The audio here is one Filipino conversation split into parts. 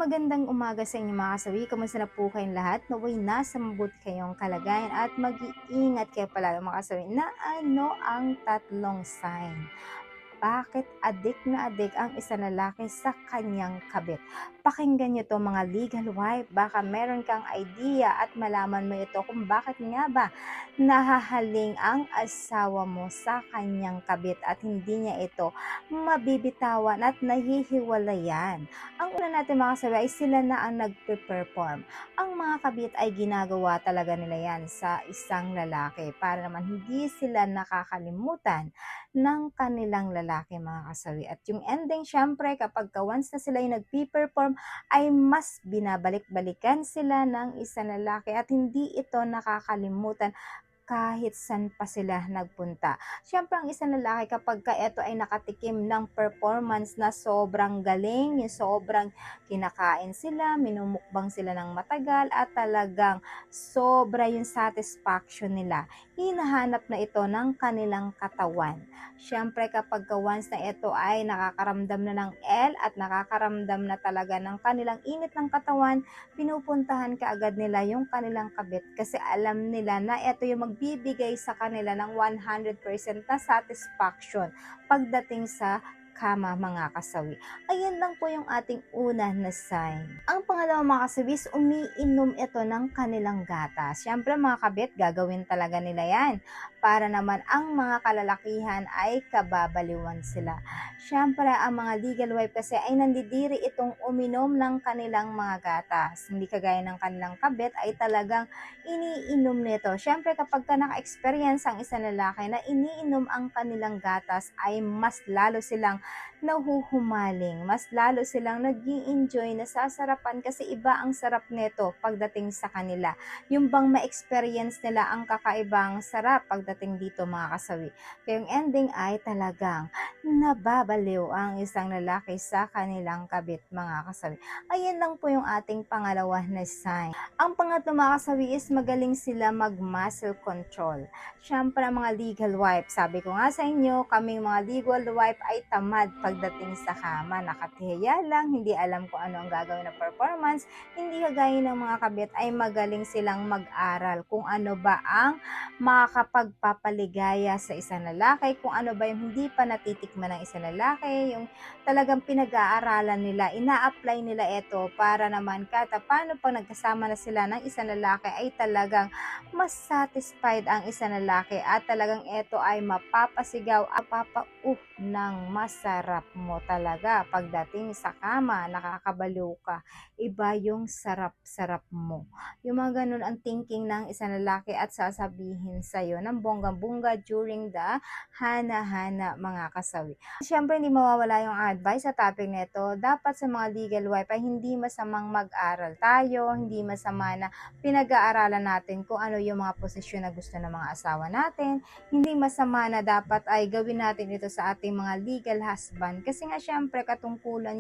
Magandang umaga sa inyo mga kasawi. Kamusta na po kayong lahat? Naway nasa mabuti kayong kalagayan at mag-iingat kayo palagi mga kasawi na ano ang tatlong sign. Bakit adik na adik ang isang lalaki sa kanyang kabit? Pakinggan nyo to mga legal wife. Baka meron kang idea at malaman mo ito kung bakit nga ba nahahaling ang asawa mo sa kanyang kabit at hindi niya ito mabibitawan at nahihiwalayan. Ang una natin mga kasabi ay sila na ang nagpe-perform. Ang mga kabit ay ginagawa talaga nila yan sa isang lalaki para naman hindi sila nakakalimutan ng kanilang lalaki mga kasawi. At yung ending syempre kapag once na sila yung nagpi-perform ay mas binabalik-balikan sila ng isang lalaki at hindi ito nakakalimutan kahit saan pa sila nagpunta. Siyempre ang isang lalaki kapag ka ito ay nakatikim ng performance na sobrang galing, yung sobrang kinakain sila, minumukbang sila ng matagal at talagang sobra yung satisfaction nila. Hinahanap na ito ng kanilang katawan. Siyempre kapag once na ito ay nakakaramdam na ng L at nakakaramdam na talaga ng kanilang init ng katawan, pinupuntahan kaagad nila yung kanilang kabit kasi alam nila na ito yung magbibigay sa kanila ng 100% na satisfaction pagdating sa kama mga kasawi. Ayan lang po yung ating una na sign. Ang pangalawa mga kasawi is umiinom ito ng kanilang gatas. Siyempre mga kabit, gagawin talaga nila yan para naman ang mga kalalakihan ay kababaliwan sila. Siyempre ang mga legal wife kasi ay nandidiri itong uminom ng kanilang mga gatas. Hindi kagaya ng kanilang kabit ay talagang iniinom nito. Siyempre kapag ka naka-experience ang isang lalaki na iniinom ang kanilang gatas ay mas lalo silang nahuhumaling, mas lalo silang nag-i-enjoy, nasasarapan kasi iba ang sarap nito pagdating sa kanila. Yung bang ma-experience nila ang kakaibang sarap pagdating dito mga kasawi. Kaya yung ending ay talagang nababaliw ang isang lalaki sa kanilang kabit mga kasawi. Ayan lang po yung ating pangalawa na sign. Ang pangatlo mga kasawi is magaling sila mag-muscle control. Siyempre mga legal wife, sabi ko nga sa inyo, kaming mga legal wife ay tamad pagdating sa kama. Nakatihiya lang, hindi alam kung ano ang gagawin na performance. Hindi kagaya ng mga kabit ay magaling silang mag-aral kung ano ba ang makakapagpapaligaya sa isang lalaki, kung ano ba yung hindi pa natitikman ng isang lalaki, yung talagang pinag-aaralan nila, ina-apply nila ito para naman kahit paano pag nagkasama na sila ng isang lalaki ay talagang mas satisfied ang isang lalaki at talagang ito ay mapapasigaw at ng masarap mo talaga pagdating sa kama, nakakabaliw ka, iba yung sarap-sarap mo. Yung mga ganun ang thinking ng isang lalaki at sasabihin sa'yo ng bongga-bongga during the hana-hana mga kasawi. Siyempre hindi mawawala yung advice sa topic nito, dapat sa mga legal wife ay hindi masamang mag-aral tayo, hindi masama na pinag-aaralan natin kung ano yung mga posisyon na gusto ng mga asawa natin, hindi masama na dapat ay gawin natin ito sa ating mga legal husband kasi nga syempre katungkulan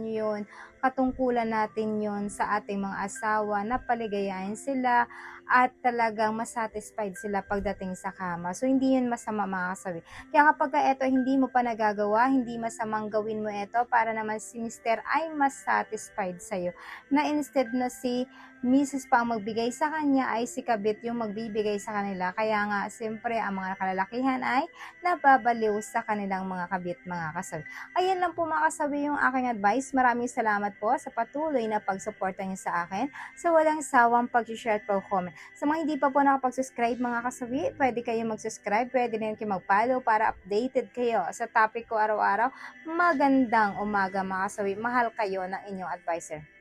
natin yon sa ating mga asawa na paligayahin sila at talagang masatisfied sila pagdating sa kama. So hindi yun masama mga kasawi. Kaya kapag ito hindi mo pa nagagawa, hindi masamang gawin mo ito para naman si Mr. ay mas satisfied sa'yo. Na instead na si Mrs. pa ang magbigay sa kanya ay si Kabit yung magbibigay sa kanila. Kaya nga siyempre ang mga kalalakihan ay nababaliw sa kanilang mga kabit mga kasawi. Ayan lang po mga kasawi yung aking advice. Maraming salamat po sa patuloy na pagsuporta niyo sa akin sa walang sawang pag-share at pag-comment. Sa mga hindi pa po nakapag-subscribe mga kasawi, pwede kayo mag-subscribe, pwede rin kayo mag-follow para updated kayo sa topic ko araw-araw. Magandang umaga mga kasawi. Mahal kayo ng inyong advisor.